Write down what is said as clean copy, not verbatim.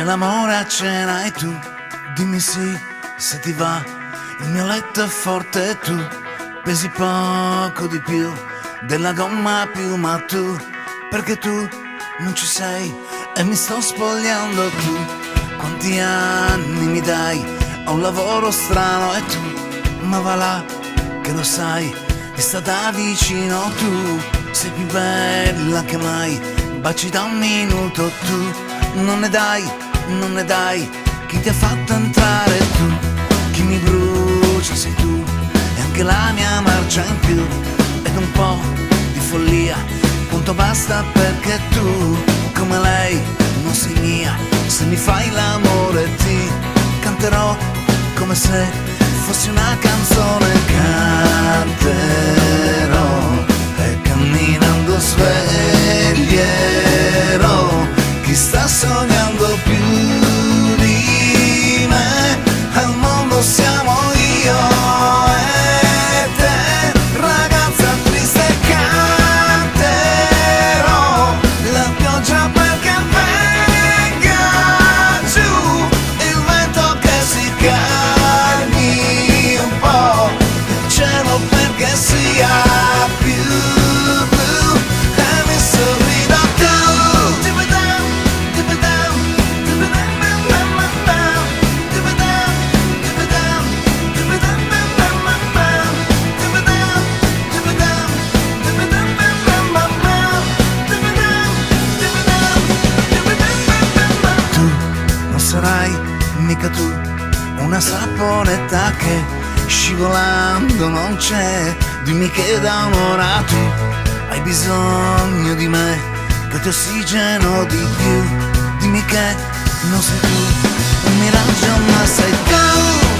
C'è l'amore a cena e tu dimmi sì se ti va. Il mio letto è forte e tu pesi poco di più della gomma più, ma tu, perché tu non ci sei e mi sto spogliando. Tu quanti anni mi dai? Ho un lavoro strano e tu, ma va là che lo sai, mi sta da vicino. Tu sei più bella che mai, baci da un minuto. Tu non ne dai, non ne dai, chi ti ha fatto entrare? Tu, chi mi brucia sei tu, e anche la mia marcia in più, ed un po' di follia, punto basta, perché tu, come lei, non sei mia. Se mi fai l'amore ti canterò come se fossi una canzone. Canterò e camminando sveglierò chi sta sognando più di me. Al mondo siamo io e te, ragazza triste. Canterò la pioggia perché venga giù, il vento che si calmi un po', il cielo perché sia più blu e mi sorrida tu. Sarai mica tu una saponetta che scivolando non c'è. Dimmi che da un'ora tu hai bisogno di me, che ti ossigeno di più. Dimmi che non sei tu un miraggio, ma sei tu.